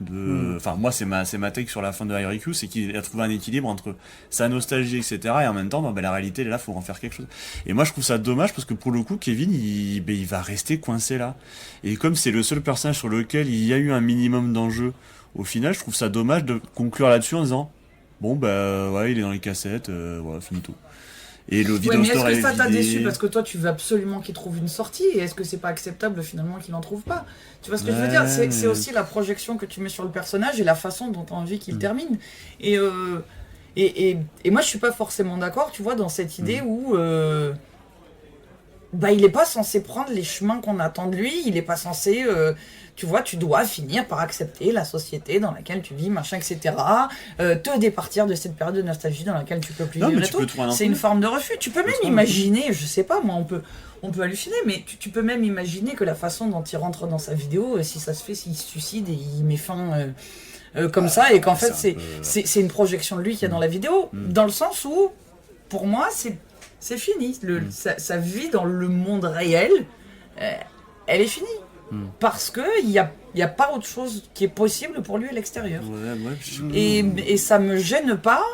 Enfin, moi, c'est ma take sur la fin de R.I.Q., c'est qu'il a trouvé un équilibre entre sa nostalgie, etc., et en même temps, la réalité, elle est là, faut en faire quelque chose. Et moi, je trouve ça dommage, parce que pour le coup, Kevin, il va rester coincé là. Et comme c'est le seul personnage sur lequel il y a eu un minimum d'enjeu, au final, je trouve ça dommage de conclure là-dessus en disant bon, ouais, il est dans les cassettes, voilà, finito. Et le vidéo store mais est-ce que ça t'a déçu parce que toi tu veux absolument qu'il trouve une sortie et est-ce que c'est pas acceptable finalement qu'il en trouve pas? Tu vois ce que je veux dire? C'est aussi la projection que tu mets sur le personnage et la façon dont tu as envie qu'il termine. Et moi je suis pas forcément d'accord, tu vois, dans cette idée où il est pas censé prendre les chemins qu'on attend de lui, il est pas censé... tu vois, tu dois finir par accepter la société dans laquelle tu vis, machin, etc. Te départir de cette période de nostalgie dans laquelle tu peux plus vivre et tout. C'est une forme de refus. Tu peux même imaginer, je sais pas, moi, on peut halluciner, mais tu peux même imaginer que la façon dont il rentre dans sa vidéo, si ça se fait, s'il se suicide et il met fin comme ça, et qu'en fait, c'est une projection de lui qu'il y a dans la vidéo, dans le sens où, pour moi, c'est fini. Sa vie dans le monde réel, elle est finie. Parce qu'il n'y a pas autre chose qui est possible pour lui à l'extérieur. Et ça me gêne pas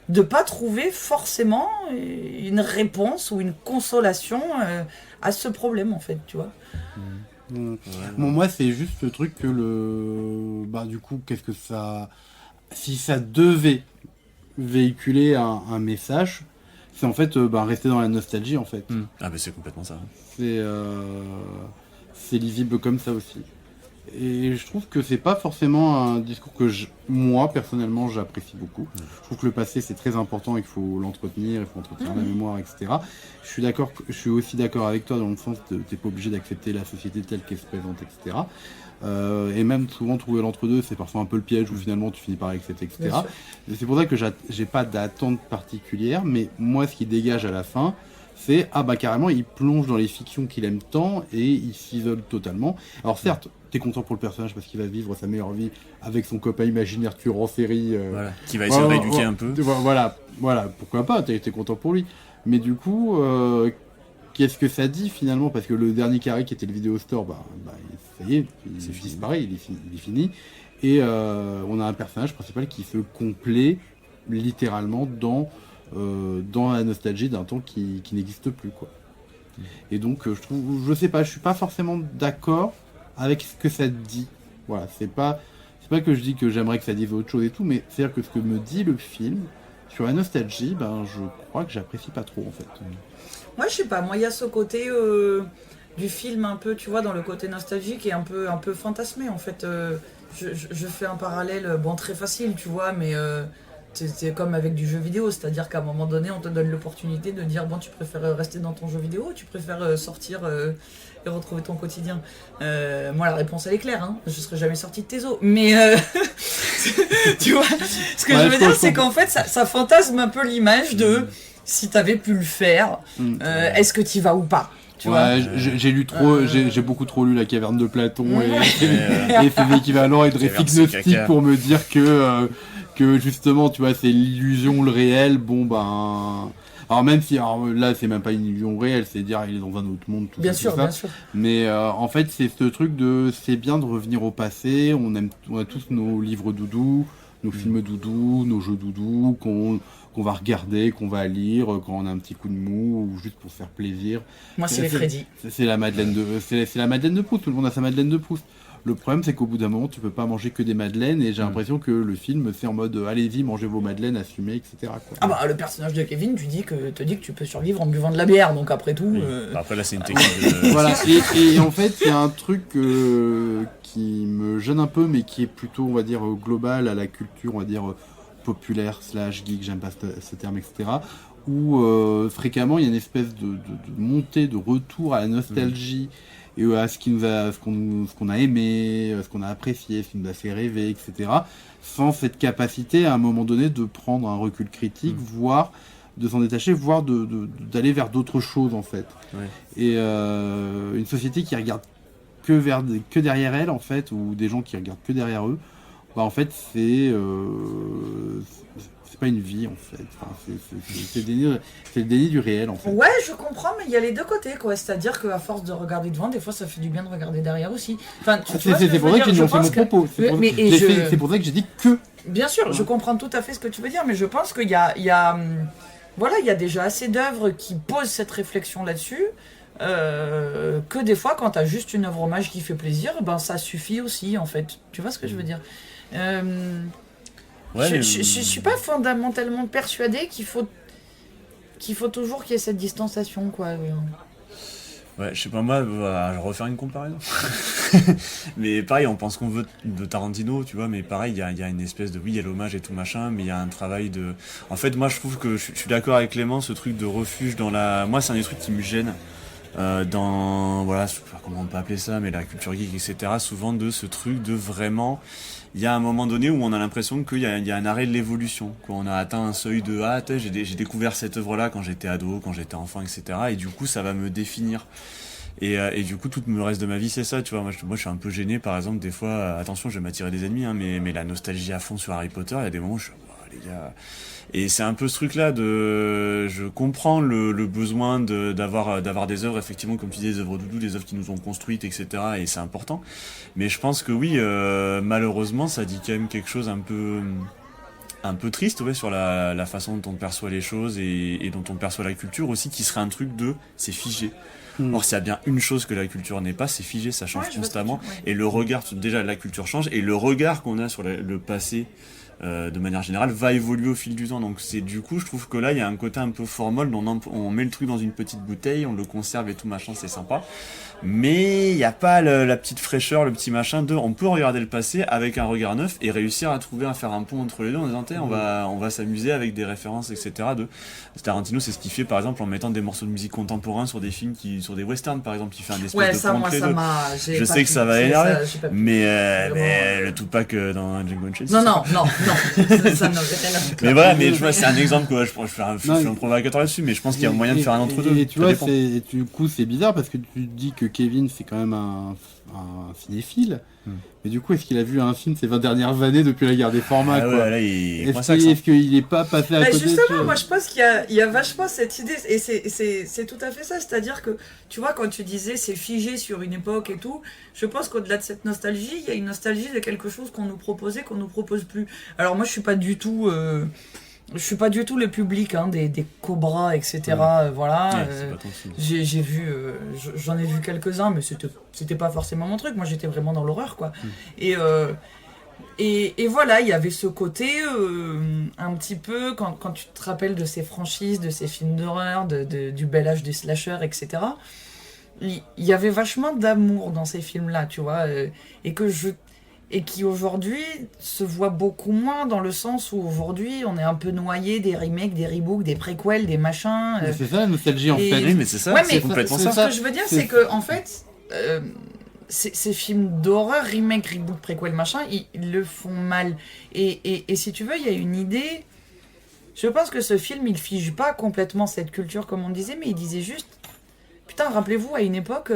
de pas trouver forcément une réponse ou une consolation à ce problème, en fait, tu vois. Bon, moi, c'est juste le truc que du coup, qu'est-ce que ça... Si ça devait véhiculer un message, c'est en fait rester dans la nostalgie, en fait. Ah, mais c'est complètement ça. C'est lisible comme ça aussi. Et je trouve que c'est pas forcément un discours que moi, personnellement, j'apprécie beaucoup. Je trouve que le passé, c'est très important et qu'il faut l'entretenir, il faut entretenir la mémoire, etc. Je suis aussi d'accord avec toi dans le sens que t'es pas obligé d'accepter la société telle qu'elle se présente, etc. Et même souvent trouver l'entre-deux, c'est parfois un peu le piège où finalement tu finis par accepter, etc. Et c'est pour ça que j'ai pas d'attente particulière, mais moi, ce qui dégage à la fin, c'est carrément il plonge dans les fictions qu'il aime tant et il s'isole totalement. Alors certes, t'es content pour le personnage parce qu'il va vivre sa meilleure vie avec son copain imaginaire tueur en série. Voilà, qui va essayer de rééduquer un peu. Voilà, pourquoi pas, t'es content pour lui. Mais du coup, qu'est-ce que ça dit finalement? Parce que le dernier carré qui était le Vidéo Store, ça y est, il disparaît, il est fini. Et on a un personnage principal qui se complaît littéralement dans la nostalgie d'un temps qui n'existe plus, quoi. Et donc je sais pas, je suis pas forcément d'accord avec ce que ça dit. Voilà, c'est pas que je dis que j'aimerais que ça dise autre chose et tout, mais c'est-à-dire que ce que me dit le film sur la nostalgie, je crois que j'apprécie pas trop en fait. Moi, je sais pas, moi il y a ce côté du film un peu, tu vois, dans le côté nostalgique et un peu fantasmé en fait. Je fais un parallèle, très facile, tu vois, mais c'est comme avec du jeu vidéo, c'est-à-dire qu'à un moment donné, on te donne l'opportunité de dire, tu préfères rester dans ton jeu vidéo, tu préfères sortir et retrouver ton quotidien. Moi, la réponse, elle est claire, hein. Je serais jamais sorti de tes os. Mais, tu vois, ce que je veux dire, c'est qu'en fait, ça fantasme un peu l'image de si t'avais pu le faire, est-ce que t'y vas ou pas? J'ai lu trop, j'ai beaucoup trop lu La Caverne de Platon et ses équivalents et de récits gnostiques pour me dire que justement, tu vois, c'est l'illusion, le réel. Alors même si là, c'est même pas une illusion réelle, c'est dire il est dans un autre monde, tout bien ça. Sûr, bien sûr. Mais en fait, c'est ce truc c'est bien de revenir au passé. On a tous nos livres doudous, nos films doudous, nos jeux doudous qu'on va regarder, qu'on va lire quand on a un petit coup de mou ou juste pour se faire plaisir. Moi, c'est les Freddy. C'est la Madeleine de Proust. Tout le monde a sa Madeleine de Proust. Le problème, c'est qu'au bout d'un moment, tu peux pas manger que des madeleines et j'ai l'impression que le film, c'est en mode allez-y, mangez vos madeleines, assumez, etc. quoi. Le personnage de Kevin, te dit que tu peux survivre en buvant de la bière, donc après tout. Oui. Après, là, c'est une technique de. Voilà, et en fait, il y a un truc qui me gêne un peu, mais qui est plutôt, on va dire, global à la culture, on va dire, populaire, /geek, j'aime pas ce terme, etc. Où fréquemment, il y a une espèce de montée, de retour à la nostalgie. Et à ce qu'on a aimé, ce qu'on a apprécié, ce qui nous a fait rêver, etc. Sans cette capacité à un moment donné de prendre un recul critique, voire de s'en détacher, voire d'aller vers d'autres choses en fait. Ouais. Et une société qui regarde que derrière elle en fait, ou des gens qui regardent que derrière eux, en fait c'est pas une vie en fait. Enfin, c'est le déni du réel en fait. Ouais, je comprends, mais il y a les deux côtés quoi. C'est-à-dire qu'à force de regarder devant, des fois ça fait du bien de regarder derrière aussi. Enfin, c'est pour ça qu'ils ont fait mon propos. C'est pour ça que j'ai dit que. Bien sûr, je comprends tout à fait ce que tu veux dire, mais je pense qu'il y a déjà assez d'œuvres qui posent cette réflexion là-dessus. Que des fois, quand t'as juste une œuvre hommage qui fait plaisir, ça suffit aussi en fait. Tu vois ce que je veux dire? Je suis pas fondamentalement persuadé qu'il faut toujours qu'il y ait cette distanciation quoi. Ouais, je sais pas, moi, je vais refaire une comparaison. Mais pareil, on pense qu'on veut de Tarantino, tu vois, mais pareil, il y a une espèce de, oui, il y a l'hommage et tout machin, mais il y a un travail de... En fait, moi, je trouve que je suis d'accord avec Clément, ce truc de refuge dans la... Moi, c'est un des trucs qui me gêne dans, voilà, je sais pas comment on peut appeler ça, mais la culture geek, etc., souvent de ce truc de vraiment... Il y a un moment donné où on a l'impression qu'il y a un arrêt de l'évolution, quoi. On a atteint un seuil de j'ai découvert cette œuvre-là quand j'étais ado, quand j'étais enfant, etc. Et du coup, ça va me définir. Et du coup, tout le reste de ma vie, c'est ça, tu vois. Moi, je suis un peu gêné, par exemple, des fois, attention, je vais m'attirer des ennemis, hein, mais la nostalgie à fond sur Harry Potter, il y a des moments où je suis, les gars. Et c'est un peu ce truc-là je comprends le besoin d'avoir des œuvres, effectivement, comme tu disais, des œuvres doudou, des œuvres qui nous ont construites, etc. Et c'est important. Mais je pense que oui, malheureusement, ça dit quand même quelque chose un peu triste, ouais, sur la façon dont on perçoit les choses et dont on perçoit la culture aussi, qui serait un truc c'est figé. Or, s'il y a bien une chose que la culture n'est pas, c'est figé, ça change constamment. Et le regard, déjà, la culture change, et le regard qu'on a sur le passé, de manière générale, va évoluer au fil du temps. Donc du coup, je trouve que là, il y a un côté un peu formol, on met le truc dans une petite bouteille, on le conserve et tout machin, c'est sympa. Mais il n'y a pas la petite fraîcheur, le petit machin on peut regarder le passé avec un regard neuf et réussir à faire un pont entre les deux en disant, on va s'amuser avec des références, etc. Tarantino, c'est ce qu'il fait par exemple en mettant des morceaux de musique contemporains sur des films sur des westerns par exemple, qui fait un espèce de pont entre les deux. Je sais que ça va énerver, mais le Tupac dans Django Unchained. Non, ça n'a rien à voir. Mais voilà, mais tu vois, c'est un exemple que je suis un provocateur là-dessus, mais je pense qu'il y a moyen de faire un entre-deux. Et tu vois, du coup, c'est bizarre parce que tu dis que Kevin, c'est quand même un cinéphile. Mais du coup, est-ce qu'il a vu un film ces 20 dernières années depuis la guerre des formats, quoi. Là, est-ce qu'il n'est pas passé à côté justement, moi je pense qu'il y a vachement cette idée, et c'est tout à fait ça, c'est-à-dire que, tu vois, quand tu disais c'est figé sur une époque et tout, je pense qu'au-delà de cette nostalgie, il y a une nostalgie de quelque chose qu'on nous proposait, qu'on nous propose plus. Alors moi je suis pas du tout le public des cobras, etc. Voilà. J'ai vu, j'en ai vu quelques-uns, mais c'était pas forcément mon truc. Moi, j'étais vraiment dans l'horreur, quoi. Et voilà, il y avait ce côté un petit peu quand tu te rappelles de ces franchises, de ces films d'horreur, du bel âge des slashers, etc. Il y avait vachement d'amour dans ces films-là, tu vois, et qui aujourd'hui se voit beaucoup moins dans le sens où aujourd'hui on est un peu noyé des remakes, des rebooks, des préquels, des machins. C'est ça la nostalgie en fait. Oui, mais c'est ça, c'est complètement ça. Ce que je veux dire, c'est que en fait, ces films d'horreur, remake, reboot, préquel, machin, ils le font mal. Et si tu veux, il y a une idée. Je pense que ce film, il fige pas complètement cette culture comme on disait, mais il disait juste, putain, rappelez-vous à une époque.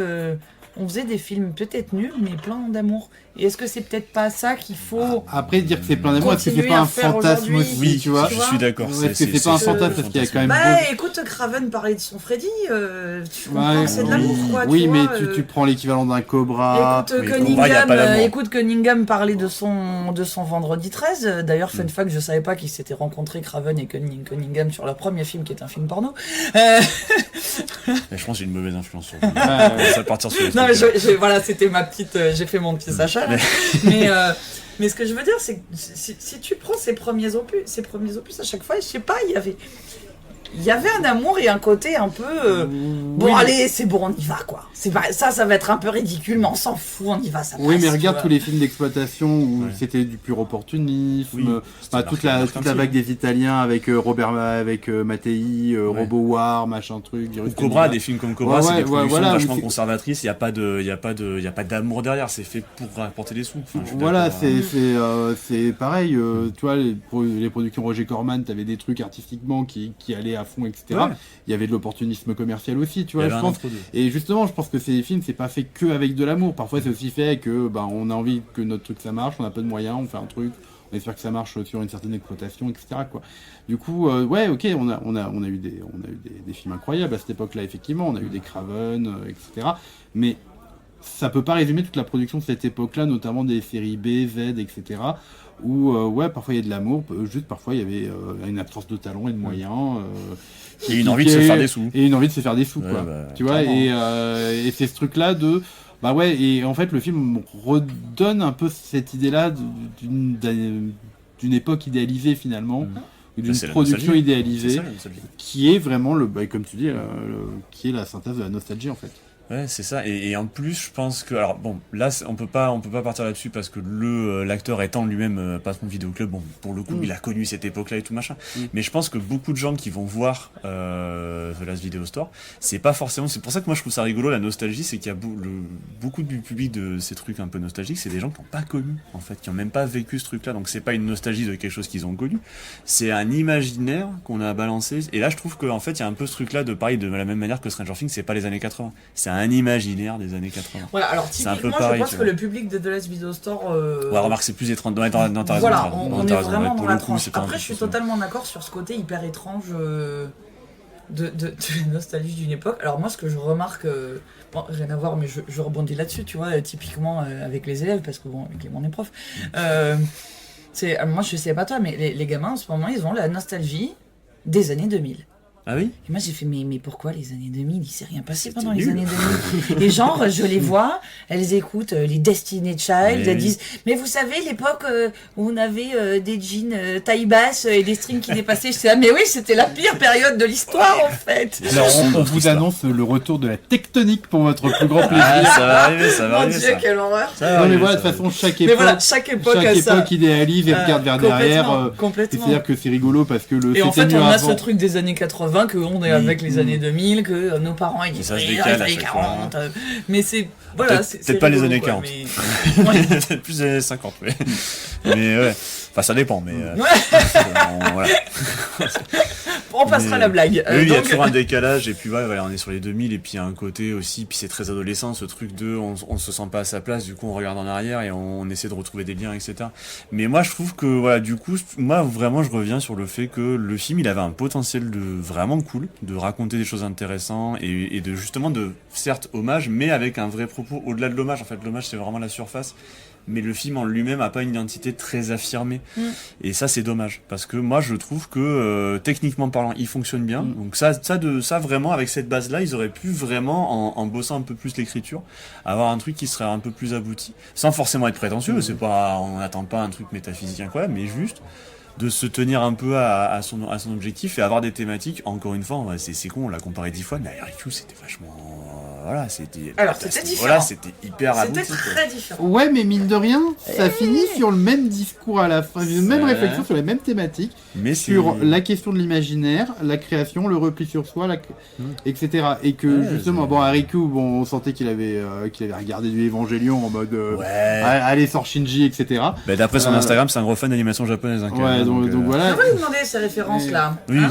On faisait des films peut-être nuls, mais plein d'amour. Et est-ce que c'est peut-être pas ça qu'il faut... Après, dire que c'est plein d'amour, est-ce que c'est pas un fantasme aussi, tu vois ? Je suis d'accord. Est-ce que c'est pas un fantasme parce qu'il y a quand même... écoute, Craven parlait de son Freddy, tu comprends que c'est de l'amour, quoi. Oui, mais tu prends l'équivalent d'un Cobra... Écoute, Cunningham parlait de son Vendredi 13. D'ailleurs, fun fact, je savais pas qu'ils s'étaient rencontrés, Craven et Cunningham, sur leur premier film, qui est un film porno. Je pense que j'ai une mauvaise influence sur vous. Ça va partir sur les trucs. Voilà, c'était ma petite... j'ai fait mon petit Sacha. Mais ce que je veux dire, c'est que si tu prends ces premiers opus, à chaque fois, je sais pas, il y avait un amour et un côté un peu... allez, c'est bon, on y va, quoi. Ça va être un peu ridicule, mais on s'en fout, on y va, ça passe. Oui, mais regarde tous les films d'exploitation où c'était du pur opportunisme, toute la vague des Italiens avec avec Mattei, Robo War, machin truc. Cobra, des films comme Cobra, c'est des productions vachement conservatrices, il y a pas d'amour derrière, c'est fait pour rapporter des sous. Voilà, c'est pareil, tu vois, les productions Roger Corman, t'avais des trucs artistiquement qui allaient à fond, etc. Ouais. Il y avait de l'opportunisme commercial aussi, tu vois, je pense. Et justement, je pense que ces films, c'est pas fait que avec de l'amour. Parfois, c'est aussi fait que, on a envie que notre truc ça marche, on a peu de moyens, on fait un truc, on espère que ça marche sur une certaine exploitation, etc. quoi. Du coup, ok, on a eu des films incroyables à cette époque-là, effectivement. On a eu des Craven, etc. Mais ça peut pas résumer toute la production de cette époque-là, notamment des séries B, Z, etc. Où parfois il y a de l'amour, juste parfois il y avait une absence de talent et de moyens. Et une envie de se faire des sous. Et une envie de se faire des sous, quoi. Tu vois, et c'est ce truc-là de... et en fait le film redonne un peu cette idée-là d'une époque idéalisée finalement, ou d'une production idéalisée, qui est vraiment, comme tu dis, qui est la synthèse de la nostalgie en fait. Ouais, c'est ça. Et en plus, je pense que, alors bon, là, on peut pas partir là-dessus parce que l'acteur étant lui-même patron de vidéoclub, bon, pour le coup, il a connu cette époque-là et tout machin. Mais je pense que beaucoup de gens qui vont voir The Last Video Store, c'est pas forcément. C'est pour ça que moi je trouve ça rigolo la nostalgie, c'est qu'il y a beaucoup du public de ces trucs un peu nostalgiques, c'est des gens qui n'ont pas connu, en fait, qui n'ont même pas vécu ce truc-là. Donc c'est pas une nostalgie de quelque chose qu'ils ont connu, c'est un imaginaire qu'on a balancé. Et là, je trouve qu'en fait, il y a un peu ce truc-là de pareil, de la même manière que Stranger Things, c'est pas les années 80. C'est un imaginaire des années 80. Voilà, alors typiquement, pareil, je pense que le public de The Last Video Store... Ouais, remarque, c'est plus étrange. Dans ta raison. Voilà, on est vraiment dans la tranche. Après, je suis totalement d'accord sur ce côté hyper étrange de nostalgie d'une époque. Alors moi, ce que je remarque... rien à voir, mais je rebondis là-dessus, tu vois, typiquement avec les élèves, parce que bon, avec mon prof. Moi, je sais pas toi, mais les gamins, en ce moment, ils ont la nostalgie des années 2000. Ah oui? Et moi j'ai fait mais pourquoi les années 2000? Il s'est rien passé pendant les années 2000. Et genre je les vois, elles écoutent les Destiny's Child, elles disent mais vous savez l'époque où on avait des jeans taille basse et des strings qui dépassaient. Je sais mais oui c'était la pire période de l'histoire en fait. Alors on vous annonce le retour de la tectonique pour votre plus grand plaisir. Ah, ça va arriver, ça va Mon arriver. Dieu Ça. quelle horreur. Ça va Non mais arriver, voilà, de ça toute va façon chaque Mais époque, voilà chaque époque a ça. idéalise et regarde vers derrière. Complètement. C'est-à-dire que c'est rigolo parce que le Et en fait, c'était on mieux a avant. ce truc des années 80, qu'on est avec les années 2000, que nos parents ils disent ça se oui, décale les à années chaque 40. Mais c'est. Voilà, Peut-être- c'est peut-être pas les rigolo, années quoi, 40. mais- Ouais. Peut-être plus des années 50, mais... mais ouais. Enfin, ça dépend, mais... voilà. On passera Mais- la blague. Oui, il y a Donc- toujours un décalage, et puis voilà, on est sur les 2000, et puis il y a un côté aussi, puis c'est très adolescent, ce truc de on se sent pas à sa place, du coup on regarde en arrière et on essaie de retrouver des liens, etc. Mais moi je trouve que, voilà, du coup, moi vraiment je reviens sur le fait que le film il avait un potentiel de vraiment cool, de raconter des choses intéressantes, et de justement de, certes, hommage, mais avec un vrai propos au-delà de l'hommage. En fait, l'hommage c'est vraiment la surface. Mais le film en lui-même a pas une identité très affirmée. Et ça, c'est dommage. Parce que moi, je trouve que, techniquement parlant, il fonctionne bien. Donc ça, vraiment, avec cette base-là, ils auraient pu vraiment, en bossant un peu plus l'écriture, avoir un truc qui serait un peu plus abouti. Sans forcément être prétentieux. C'est pas, on n'attend pas un truc métaphysique incroyable, mais juste de se tenir un peu à son objectif et avoir des thématiques. Encore une fois, c'est con, on l'a comparé 10 fois, mais IRQ, c'était vachement... Voilà, c'était... Alors, c'était différent. Voilà, c'était hyper abouti. C'était très différent. Ouais, mais mine de rien, ça finit sur le même discours à la fin, une même réflexion sur les mêmes thématiques, Mais sur la question de l'imaginaire, la création, le repli sur soi, etc. Et que Ouais, justement, c'est- bon, Hariku, bon, on sentait qu'il avait regardé du Évangélion en mode Ouais. allez, sort Shinji, etc. Bah, d'après son Euh, Instagram, c'est un gros fan d'animation japonaise. Hein, quand Ouais, même, donc On voilà. va lui demander ces références-là. Oui, Hein va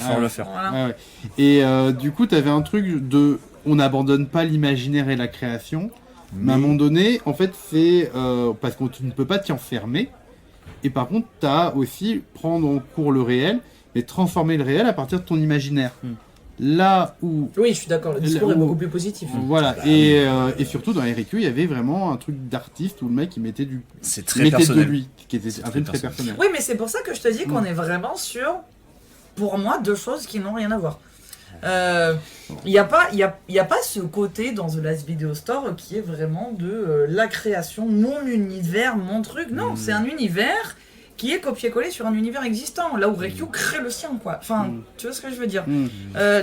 falloir Ouais. le faire. Voilà. Ouais, ouais. Et du coup, t'avais un truc de on n'abandonne pas l'imaginaire et la création. Mais à un moment donné, en fait, c'est parce que tu ne peux pas t'y enfermer. Et par contre, tu as aussi prendre en cours le réel, mais transformer le réel à partir de ton imaginaire. Là où... Oui, je suis d'accord, le discours Là est où- beaucoup plus positif. Voilà, et surtout dans Haikyuu, il y avait vraiment un truc d'artiste où le mec il mettait C'est il très mettait de personnel. lui, qui était C'est un très truc très personnel. Oui, mais c'est pour ça que je te dis qu'on est vraiment sur, pour moi, deux choses qui n'ont rien à voir. Il n'y a pas ce côté dans The Last Video Store qui est vraiment de la création, mon univers, mon truc. Non, c'est un univers qui est copié-collé sur un univers existant, là où Reikyu crée le sien, quoi. Enfin, tu vois ce que je veux dire.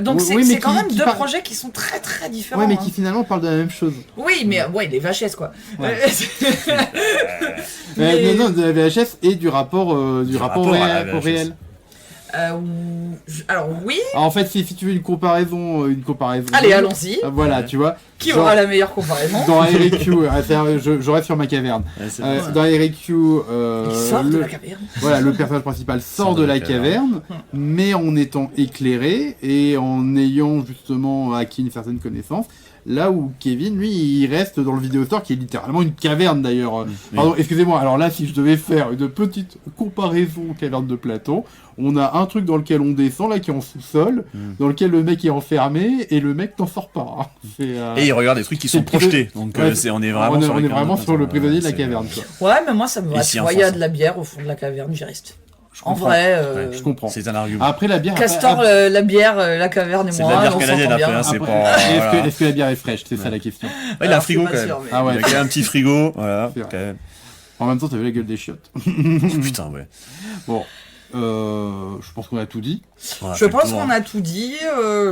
Donc Oui, c'est oui, mais c'est quand qui- même qui deux par- projets qui sont très très différents. Ouais, mais hein. qui finalement parlent de la même chose. Oui, mais ouais, les VHS, quoi. Ouais. Mais- Non, de la VHS et du rapport, rapport au à la réel. Au VHS. réel. Alors oui, Alors, en fait, si tu veux une comparaison. allez, allons-y. Voilà, tu vois. Qui Genre, aura la meilleure comparaison? Dans Haikyuu, je reste sur ma caverne. Ouais, c'est Dans Haikyuu, Il sort de la caverne. voilà, le personnage principal sort de la caverne, mais en étant éclairé et en ayant justement acquis une certaine connaissance. Là où Kevin, lui, il reste dans le vidéostore qui est littéralement une caverne d'ailleurs. Pardon, excusez-moi. Alors là, si je devais faire une petite comparaison caverne de Platon, on a un truc dans lequel on descend, là, qui est en sous-sol, dans lequel le mec est enfermé et le mec n'en sort pas. Hein. Et il regarde des trucs qui sont c'est le projetés. Donc Ouais, on est vraiment sur on les est vraiment carnets, sur le attends, prisonnier de la c'est- caverne. Quoi. Ouais, mais moi ça me va. Ici, Tu en vois, il y a France. de la bière au fond de la caverne, j'y reste. Je En comprends. vrai, Je comprends. C'est un argument. Après la bière. Castor, la bière, la caverne et C'est moi, de la bière on canadienne s'entend après, bien. hein, c'est Après, pas. voilà. est-ce que la bière est fraîche? C'est ça la question. Ouais, il a un Alors, frigo c'est pas quand même. sûr, mais- Ah ouais. Il a quand même un petit frigo, voilà. C'est vrai. quand même. En même temps, t'as vu la gueule des chiottes. Putain, ouais. Bon, je pense qu'on a tout dit. Voilà, Je fait le pense tour, qu'on hein. a tout dit.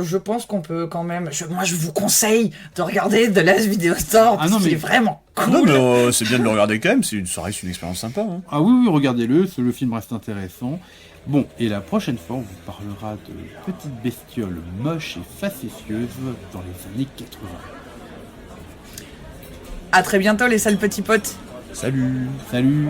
Je pense qu'on peut quand même. Moi, je vous conseille de regarder The Last Video Store parce non, qu'il mais- est vraiment cool. Non, mais c'est bien de le regarder quand même. Ça reste une expérience sympa. Hein. Ah oui, oui, regardez-le, le film reste intéressant. Bon, et la prochaine fois, on vous parlera de petites bestioles moches et facétieuses dans les années 80. À très bientôt, les sales petits potes. Salut. Salut!